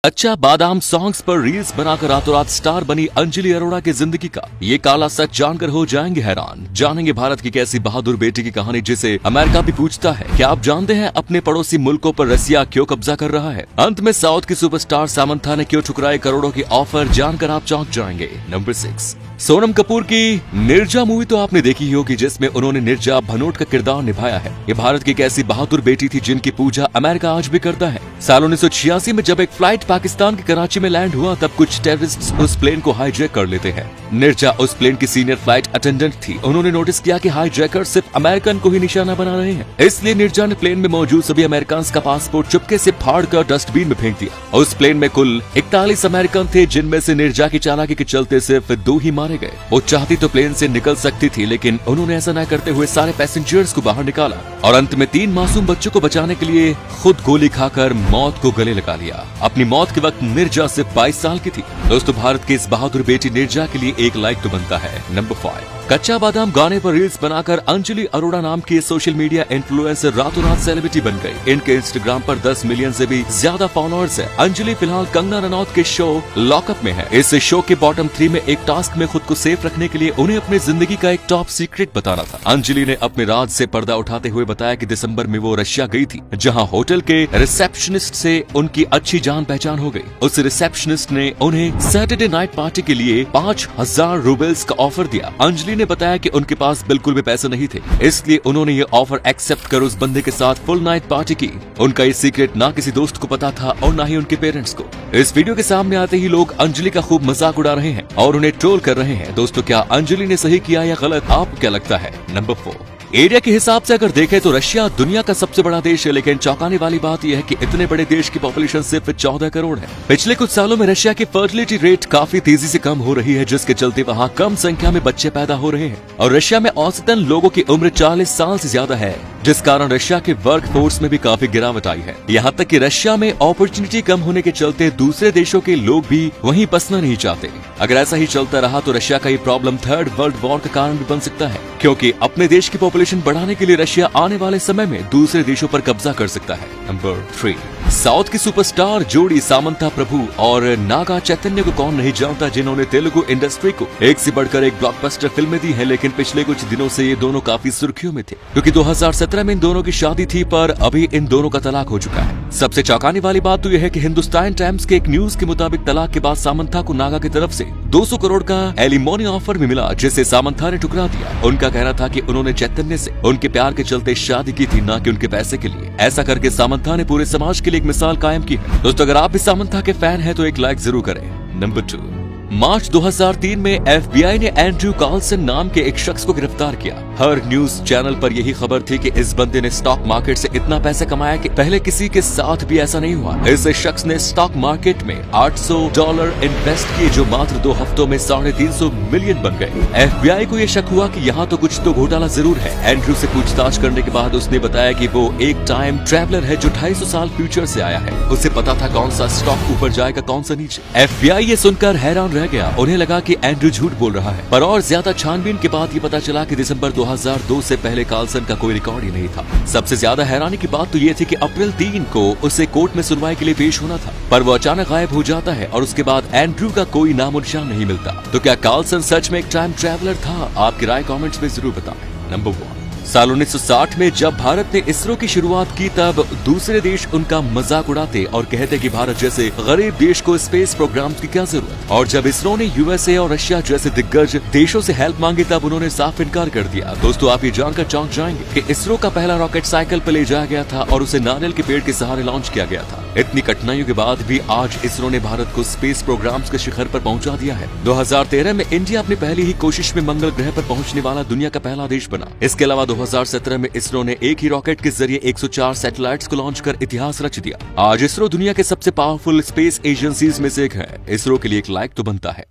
अच्छा बादाम सॉन्ग्स पर रील्स बनाकर रातों रात स्टार बनी अंजलि अरोड़ा की जिंदगी का ये काला सच जानकर हो जाएंगे हैरान। जानेंगे भारत की कैसी बहादुर बेटी की कहानी जिसे अमेरिका भी पूछता है। क्या आप जानते हैं अपने पड़ोसी मुल्कों पर रसिया क्यों कब्जा कर रहा है? अंत में साउथ की सुपरस्टार सामंथा ने क्यों ठुकराए करोड़ों की ऑफर, जानकर आप चौंक जाएंगे। नंबर 6, सोनम कपूर की निर्जा मूवी तो आपने देखी ही होगी, जिसमें उन्होंने निर्जा भनोट का किरदार निभाया है। ये भारत की एक ऐसी बहादुर बेटी थी जिनकी पूजा अमेरिका आज भी करता है। साल 1986 में जब एक फ्लाइट पाकिस्तान के कराची में लैंड हुआ, तब कुछ टेररिस्ट उस प्लेन को हाईजैक कर लेते हैं। निर्जा उस प्लेन की सीनियर फ्लाइट अटेंडेंट थी। उन्होंने नोटिस किया कि हाईजैकर सिर्फ अमेरिकन को ही निशाना बना रहे हैं, इसलिए निर्जा ने प्लेन में मौजूद सभी अमेरिकन का पासपोर्ट चुपके से फाड़ कर डस्टबिन में फेंक दिया। उस प्लेन में कुल 41 अमेरिकन थे, जिनमें से निर्जा की चालाकी के चलते सिर्फ 2 ही मारे गए। वो चाहती तो प्लेन से निकल सकती थी, लेकिन उन्होंने ऐसा न करते हुए सारे पैसेंजर्स को बाहर निकाला और अंत में 3 मासूम बच्चों को बचाने के लिए खुद गोली खाकर मौत को गले लगा लिया। अपनी मौत के वक्त निर्जा सिर्फ 22 साल की थी। दोस्तों, भारत की इस बहादुर बेटी निर्जा के लिए एक लाइक तो बनता है। नंबर 5, कच्चा बादाम गाने पर रील्स बनाकर अंजलि अरोड़ा नाम की सोशल मीडिया इन्फ्लुएंसर रातों रात सेलिब्रिटी बन गई। इनके इंस्टाग्राम पर 10 मिलियन से भी ज्यादा फॉलोअर्स है। अंजलि फिलहाल कंगना रनौत के शो लॉकअप में है। इस शो के बॉटम 3 में एक टास्क में खुद को सेफ रखने के लिए उन्हें अपनी जिंदगी का एक टॉप सीक्रेट बताना था। अंजलि ने अपने राज से पर्दा उठाते हुए बताया कि दिसंबर में वो रशिया गई थी, जहां होटल के रिसेप्शनिस्ट से उनकी अच्छी जान पहचान हो गई। उस रिसेप्शनिस्ट ने उन्हें सैटरडे नाइट पार्टी के लिए 5000 रूबल्स का ऑफर दिया। अंजलि ने बताया कि उनके पास बिल्कुल भी पैसे नहीं थे, इसलिए उन्होंने ये ऑफर एक्सेप्ट कर उस बंदे के साथ फुल नाइट पार्टी की। उनका ये सीक्रेट ना किसी दोस्त को पता था और ना ही उनके पेरेंट्स को। इस वीडियो के सामने आते ही लोग अंजलि का खूब मजाक उड़ा रहे हैं और उन्हें ट्रोल कर रहे हैं। दोस्तों, क्या अंजलि ने सही किया या गलत, आपको क्या लगता है? नंबर 4, एरिया के हिसाब से अगर देखें तो रशिया दुनिया का सबसे बड़ा देश है, लेकिन चौंकाने वाली बात यह है कि इतने बड़े देश की पॉपुलेशन सिर्फ 14 करोड़ है। पिछले कुछ सालों में रशिया की फर्टिलिटी रेट काफी तेजी से कम हो रही है, जिसके चलते वहाँ कम संख्या में बच्चे पैदा हो रहे हैं और रशिया में औसतन लोगों की उम्र 40 साल से ज्यादा है, जिस कारण रशिया के वर्क फोर्स में भी काफी गिरावट आई है। यहाँ तक कि रशिया में अपॉर्चुनिटी कम होने के चलते दूसरे देशों के लोग भी वहीं बसना नहीं चाहते। अगर ऐसा ही चलता रहा तो रशिया का ये प्रॉब्लम 3rd वर्ल्ड वॉर का कारण भी बन सकता है, क्योंकि अपने देश की पॉपुलेशन बढ़ाने के लिए रशिया आने वाले समय में दूसरे देशों पर कब्जा कर सकता है। नंबर 3, साउथ की सुपरस्टार जोड़ी सामंथा प्रभु और नागा चैतन्य को कौन नहीं जानता, जिन्होंने तेलुगु इंडस्ट्री को एक से बढ़कर एक ब्लॉकबस्टर फिल्में दी है। लेकिन पिछले कुछ दिनों से ये दोनों काफी सुर्खियों में थे, क्योंकि 2017 में इन दोनों की शादी थी, पर अभी इन दोनों का तलाक हो चुका है। सबसे चौंकाने वाली बात तो यह है कि हिंदुस्तान टाइम्स के एक न्यूज के मुताबिक तलाक के बाद सामंथा को नागा की तरफ से 200 करोड़ का एलिमोनी ऑफर भी मिला, जिसे सामंथा ने ठुकरा दिया। उनका कहना था कि उन्होंने चैतन्य से उनके प्यार के चलते शादी की थी, न कि उनके पैसे के लिए। ऐसा करके सामंथा ने पूरे समाज के लिए एक मिसाल कायम की है। दोस्तों, अगर आप भी सामंथा के फैन हैं तो एक लाइक जरूर करें। नंबर 2, मार्च 2003 में FBI ने एंड्रयू कार्लसन नाम के एक शख्स को गिरफ्तार किया। हर न्यूज चैनल पर यही खबर थी कि इस बंदे ने स्टॉक मार्केट से इतना पैसा कमाया कि पहले किसी के साथ भी ऐसा नहीं हुआ। इस शख्स ने स्टॉक मार्केट में $800 इन्वेस्ट किए, जो मात्र 2 हफ्तों में 350 मिलियन बन गए। FBI को यह शक हुआ कि यहाँ तो कुछ तो घोटाला जरूर है। एंड्रयू से पूछताछ करने के बाद उसने बताया कि वो एक टाइम ट्रैवलर है जो 250 साल फ्यूचर से आया है। उसे पता था कौन सा स्टॉक ऊपर जाएगा, कौन सा नीचे। FBI ये सुनकर हैरान रह गया। उन्हें लगा कि एंड्रयू झूठ बोल रहा है, पर और ज्यादा छानबीन के बाद ये पता चला कि दिसंबर 2002 से पहले कार्लसन का कोई रिकॉर्ड ही नहीं था। सबसे ज्यादा हैरानी की बात तो ये थी कि अप्रैल 3 को उसे कोर्ट में सुनवाई के लिए पेश होना था, पर वो अचानक गायब हो जाता है और उसके बाद एंड्रयू का कोई नामो निशान नहीं मिलता। तो क्या कार्लसन सच में एक टाइम ट्रैवलर था? आपकी राय कमेंट्स में जरूर बताएं। नंबर 1, साल 1960 में जब भारत ने इसरो की शुरुआत की, तब दूसरे देश उनका मजाक उड़ाते और कहते कि भारत जैसे गरीब देश को स्पेस प्रोग्राम की क्या जरूरत। और जब इसरो ने USA और रशिया जैसे दिग्गज देशों से हेल्प मांगी, तब उन्होंने साफ इनकार कर दिया। दोस्तों, आप ये जानकर चौंक जाएंगे कि इसरो का पहला रॉकेट साइकिल पर ले जाया गया था और उसे नारियल के पेड़ के सहारे लॉन्च किया गया था। इतनी कठिनाइयों के बाद भी आज इसरो ने भारत को स्पेस प्रोग्राम्स के शिखर पर पहुंचा दिया है। 2013 में इंडिया अपनी पहली ही कोशिश में मंगल ग्रह पर पहुंचने वाला दुनिया का पहला देश बना। इसके अलावा 2017 में इसरो ने एक ही रॉकेट के जरिए 104 सैटेलाइट्स को लॉन्च कर इतिहास रच दिया। आज इसरो दुनिया के सबसे पावरफुल स्पेस एजेंसीज में से एक है। इसरो के लिए एक लाइक तो बनता है।